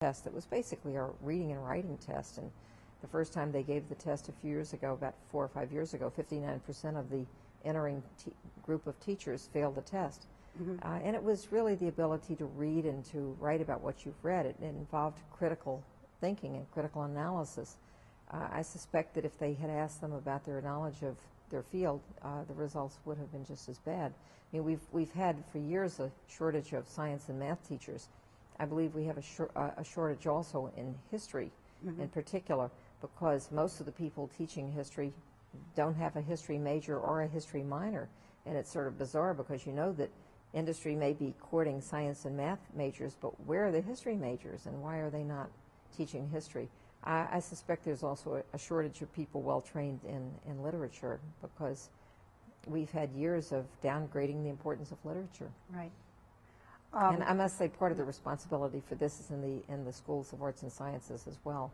test that was basically a reading and writing test. And the first time they gave the test a few years ago, about 4 or 5 years ago, 59% of the entering group of teachers failed the test. And it was really the ability to read and to write about what you've read. It involved critical thinking and critical analysis. I suspect that if they had asked them about their knowledge of their field, the results would have been just as bad. I mean, we've had for years a shortage of science and math teachers. I believe we have a shortage also in history in particular, because most of the people teaching history don't have a history major or a history minor. And it's sort of bizarre because you know that industry may be courting science and math majors, but where are the history majors and why are they not teaching history? I suspect there's also a shortage of people well trained in literature, because we've had years of downgrading the importance of literature. Right. And I must say part of the responsibility for this is in the schools of arts and sciences as well,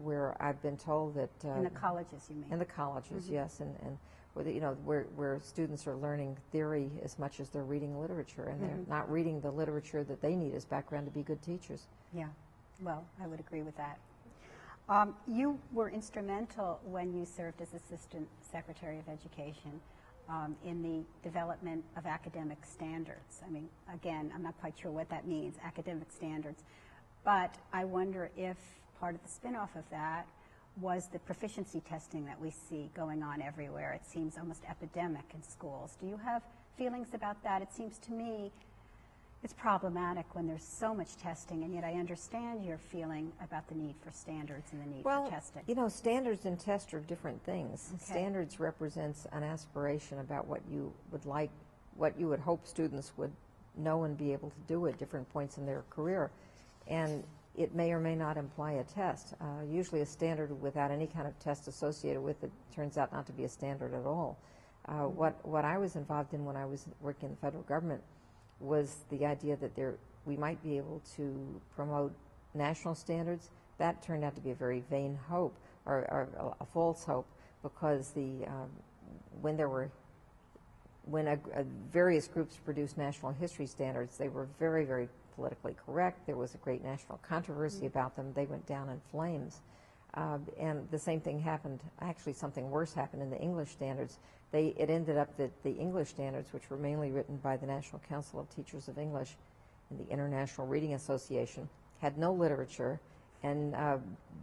where I've been told that... in the colleges, you mean? In the colleges, yes, and where students are learning theory as much as they're reading literature, and they're not reading the literature that they need as background to be good teachers. Yeah, well, I would agree with that. You were instrumental when you served as Assistant Secretary of Education in the development of academic standards. I mean, again, I'm not quite sure what that means, academic standards, but I wonder if part of the spin-off of that was the proficiency testing that we see going on everywhere. It seems almost epidemic in schools. Do you have feelings about that? It seems to me it's problematic when there's so much testing, and yet I understand your feeling about the need for standards and the need for testing. Well, you know, standards and tests are different things. Okay. Standards represents an aspiration about what you would like, what you would hope students would know and be able to do at different points in their career. And it may or may not imply a test. Usually a standard without any kind of test associated with it turns out not to be a standard at all. What I was involved in when I was working in the federal government was the idea that we might be able to promote national standards. That turned out to be a very vain hope, or a false hope, because when various groups produced national history standards, they were very, very politically correct. There was a great national controversy about them. They went down in flames. And the same thing happened, actually something worse happened in the English standards. It ended up that the English standards, which were mainly written by the National Council of Teachers of English and the International Reading Association, had no literature and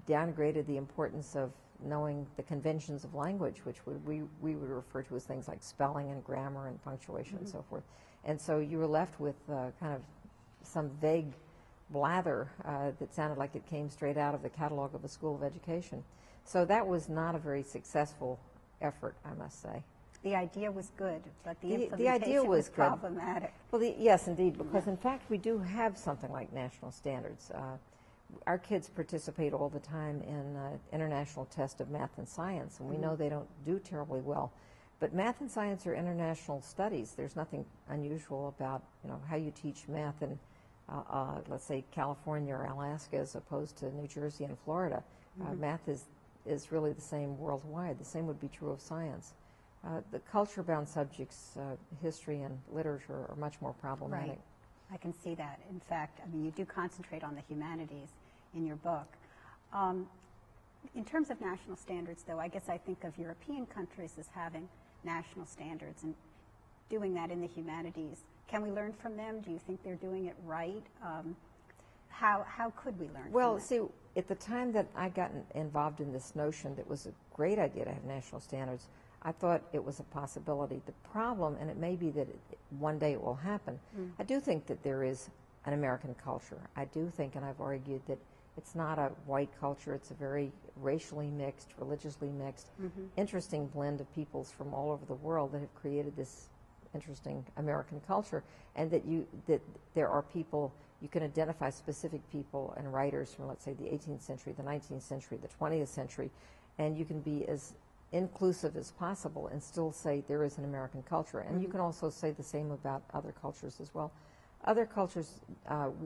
downgraded the importance of knowing the conventions of language, which we would refer to as things like spelling and grammar and punctuation and so forth. And so you were left with kind of some vague blather that sounded like it came straight out of the catalog of a school of education. So that was not a very successful effort, I must say. The idea was good, but the idea implementation was good. Problematic. Well, yes, indeed, because in fact we do have something like national standards. Our kids participate all the time in international test of math and science, and we know they don't do terribly well. But math and science are international studies. There's nothing unusual about how you teach math in, let's say, California or Alaska as opposed to New Jersey and Florida. Math is really the same worldwide. The same would be true of science. The culture-bound subjects, history and literature, are much more problematic. Right. I can see that. In fact, I mean, you do concentrate on the humanities in your book. In terms of national standards, though, I guess I think of European countries as having national standards and doing that in the humanities. Can we learn from them? Do you think they're doing it right? How could we learn from them? Well, see, at the time that I got involved in this notion that was a great idea to have national standards, I thought it was a possibility. The problem, and it may be that one day it will happen, I do think that there is an American culture. I do think, and I've argued, that it's not a white culture. It's a very racially mixed, religiously mixed, interesting blend of peoples from all over the world that have created this interesting American culture, and that there are people, you can identify specific people and writers from, let's say, the 18th century, the 19th century, the 20th century, and you can be as inclusive as possible and still say there is an American culture. And you can also say the same about other cultures as well. Other cultures,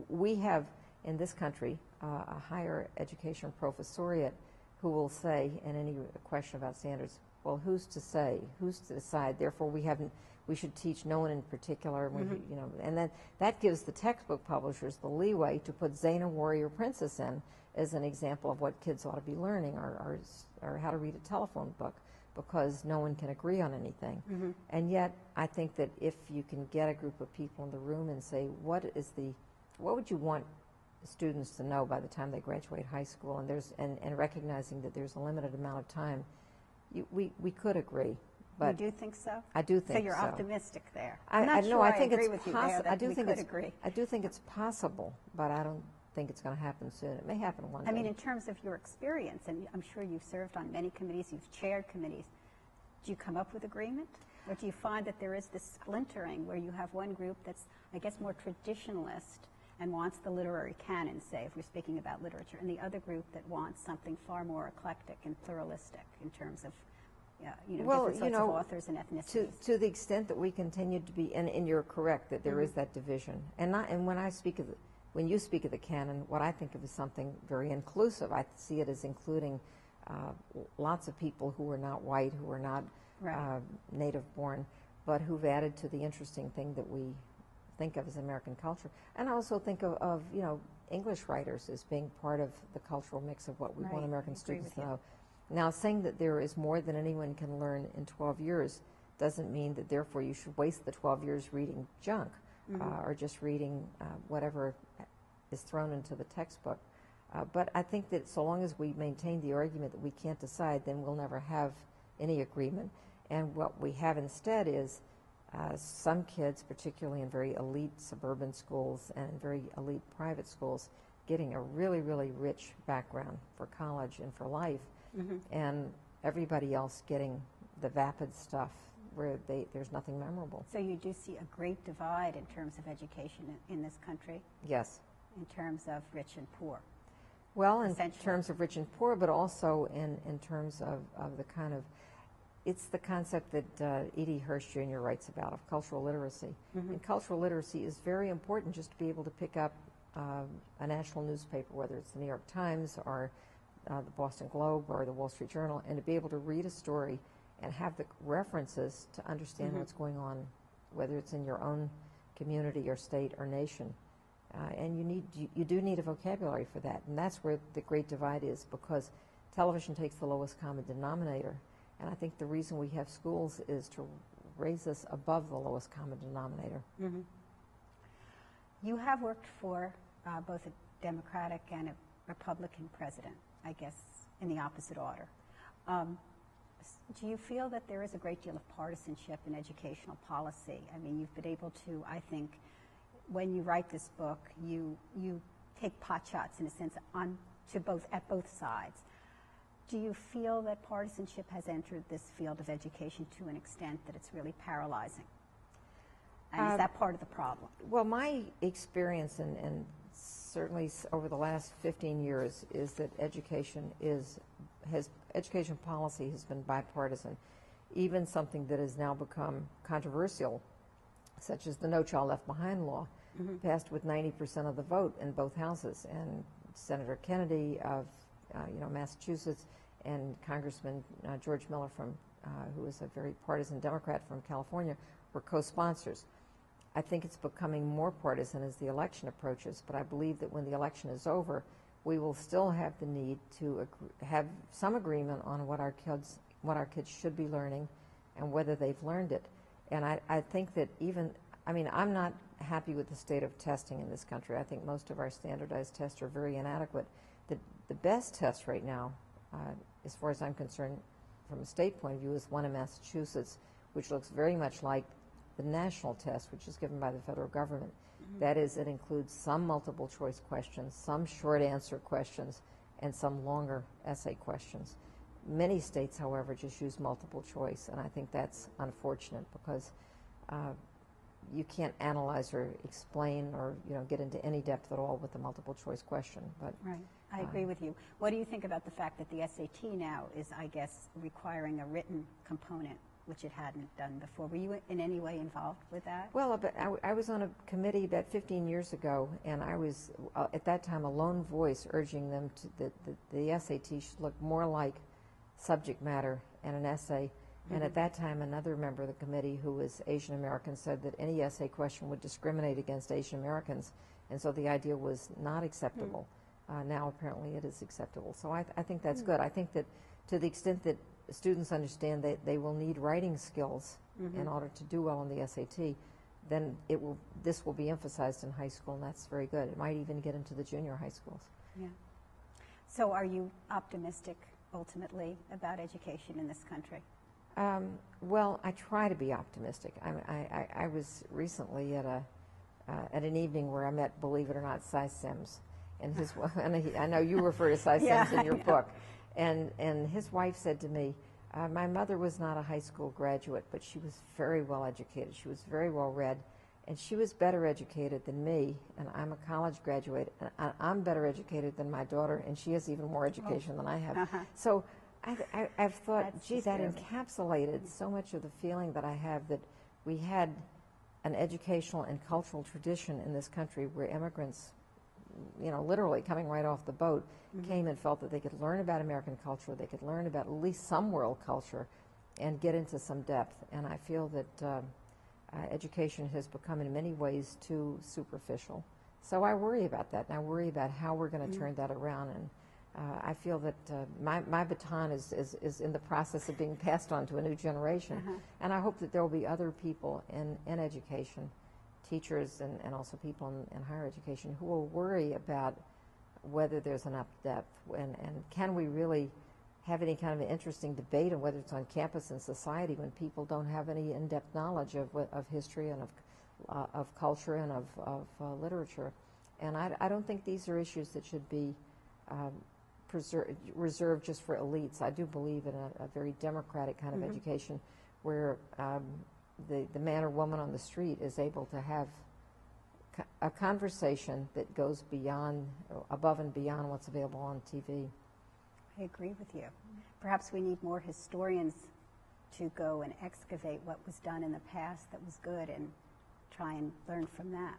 we have in this country a higher education professoriate who will say in any question about standards, well, who's to say, who's to decide? Therefore, we should teach no one in particular. You know, and then that gives the textbook publishers the leeway to put Xena Warrior Princess in as an example of what kids ought to be learning, or how to read a telephone book, because no one can agree on anything. And yet, I think that if you can get a group of people in the room and say, what would you want students to know by the time they graduate high school, and recognizing that there's a limited amount of time, we could agree. But you do think so? I do think so. So you're optimistic there. I think agree with you there that we could agree. I do think it's possible, but I don't think it's going to happen soon. It may happen one day. I mean, in terms of your experience, and I'm sure you've served on many committees, you've chaired committees, do you come up with agreement? Or do you find that there is this splintering where you have one group that's, I guess, more traditionalist and wants the literary canon, say, if we're speaking about literature, and the other group that wants something far more eclectic and pluralistic in terms of different sorts of authors and ethnicities? To the extent that we continue to be, and you're correct that there is that division, and when you speak of the canon, what I think of is something very inclusive. I see it as including lots of people who are not white, who are not native born, but who've added to the interesting thing that we think of as American culture. And I also think of English writers as being part of the cultural mix of what we want American students to know. Now, saying that there is more than anyone can learn in 12 years doesn't mean that therefore you should waste the 12 years reading junk or just reading whatever is thrown into the textbook. But I think that so long as we maintain the argument that we can't decide, then we'll never have any agreement. And what we have instead is some kids, particularly in very elite suburban schools and in very elite private schools, getting a really, really rich background for college and for life, and everybody else getting the vapid stuff where there's nothing memorable. So you do see a great divide in terms of education in this country? Yes. In terms of rich and poor? Well, in terms of rich and poor, but also in terms of the kind of, it's the concept that E.D. Hirsch Jr. writes about of cultural literacy. And cultural literacy is very important, just to be able to pick up a national newspaper, whether it's the New York Times or the Boston Globe or the Wall Street Journal, and to be able to read a story and have the references to understand what's going on, whether it's in your own community or state or nation. And you do need a vocabulary for that, and that's where the great divide is, because television takes the lowest common denominator, and I think the reason we have schools is to raise us above the lowest common denominator. You have worked for both a Democratic and a Republican president, I guess, in the opposite order. Do you feel that there is a great deal of partisanship in educational policy? I mean, you've been able to, I think, when you write this book, you take potshots, in a sense, at both sides. Do you feel that partisanship has entered this field of education to an extent that it's really paralyzing? And is that part of the problem? Well, my experience, and certainly over the last 15 years, is that education policy has been bipartisan. Even something that has now become controversial, such as the No Child Left Behind law, passed with 90% of the vote in both houses. And Senator Kennedy of Massachusetts and Congressman George Miller who is a very partisan Democrat from California, were co-sponsors. I think it's becoming more partisan as the election approaches, but I believe that when the election is over, we will still have the need to have some agreement on what our kids should be learning and whether they've learned it. And I think that I'm not happy with the state of testing in this country. I think most of our standardized tests are very inadequate. The best test right now, as far as I'm concerned, from a state point of view, is one in Massachusetts, which looks very much like the national test, which is given by the federal government. That is, it includes some multiple choice questions, some short answer questions, and some longer essay questions. Many states, however, just use multiple choice, and I think that's unfortunate, because you can't analyze or explain or get into any depth at all with the multiple choice question. But right, I agree with you. What do you think about the fact that the SAT now is, I guess, requiring a written component, which it hadn't done before? Were you in any way involved with that? Well, I was on a committee about 15 years ago, and I was at that time a lone voice urging them that the SAT should look more like subject matter and an essay And at that time, another member of the committee who was Asian American said that any essay question would discriminate against Asian Americans, and so the idea was not acceptable. Now apparently it is acceptable. So I think that's good. I think that to the extent that students understand that they will need writing skills in order to do well on the SAT, then this will be emphasized in high school, and that's very good. It might even get into the junior high schools. Yeah. So are you optimistic ultimately about education in this country? Well, I try to be optimistic. I was recently at an evening where I met, believe it or not, Cy Sims, and I know you refer to Cy Sims in your book, and his wife said to me, my mother was not a high school graduate, but she was very well educated. She was very well read, and she was better educated than me, and I'm a college graduate, and I'm better educated than my daughter, and she has even more education than I have. So I've thought, gee, that encapsulated so much of the feeling that I have that we had an educational and cultural tradition in this country where immigrants, you know, literally coming right off the boat, came and felt that they could learn about American culture, they could learn about at least some world culture, and get into some depth. And I feel that education has become in many ways too superficial. So I worry about that, and I worry about how we're going to turn that around. And I feel that my baton is in the process of being passed on to a new generation. And I hope that there will be other people in education, teachers and also people in higher education, who will worry about whether there's enough depth and can we really have any kind of an interesting debate on whether it's on campus and society when people don't have any in-depth knowledge of history and of culture and of literature. And I don't think these are issues that should be reserved just for elites. I do believe in a very democratic kind of education where the man or woman on the street is able to have a conversation that goes above and beyond what's available on TV. I agree with you. Perhaps we need more historians to go and excavate what was done in the past that was good and try and learn from that.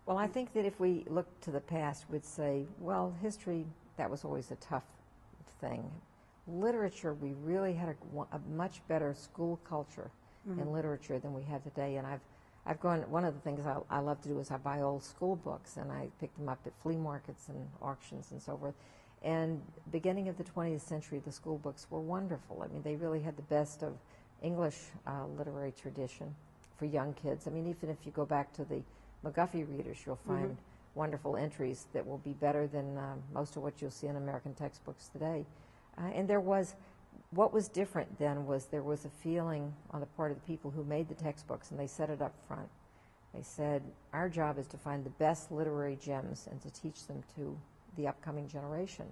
Well, I think that if we look to the past, we'd say, well, history, that was always a tough thing. Literature, we really had a much better school culture in literature than we have today. And I've gone, one of the things I love to do is I buy old school books, and I pick them up at flea markets and auctions and so forth. And beginning of the 20th century, the school books were wonderful. I mean, they really had the best of English literary tradition for young kids. I mean, even if you go back to the McGuffey readers, you'll find wonderful entries that will be better than most of what you'll see in American textbooks today. And what was different then was there was a feeling on the part of the people who made the textbooks, and they said it up front. They said, our job is to find the best literary gems and to teach them to the upcoming generation.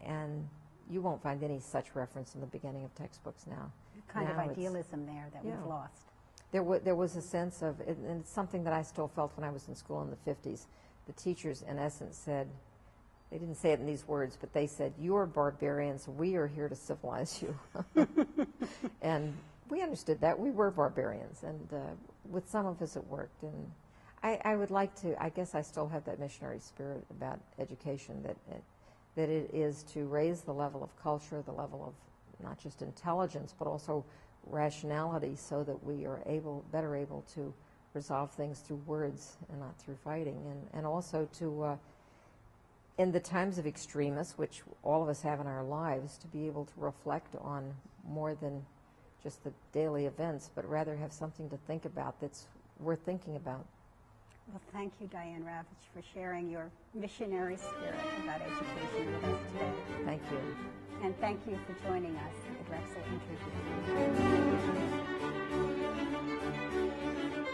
And you won't find any such reference in the beginning of textbooks now. Kind of idealism there that we've lost. There was a sense of, and it's something that I still felt when I was in school in the 50s. The teachers, in essence, said, they didn't say it in these words, but they said, you're barbarians, we are here to civilize you. And we understood that. We were barbarians, and with some of us it worked. And I would like to, I guess I still have that missionary spirit about education, that it is to raise the level of culture, the level of not just intelligence, but also rationality, so that we are better able to resolve things through words and not through fighting, and also to, in the times of extremists, which all of us have in our lives, to be able to reflect on more than just the daily events, but rather have something to think about that's worth thinking about. Well, thank you, Diane Ravitch, for sharing your missionary spirit about education with us today. Thank you. And thank you for joining us at the Drexel interview.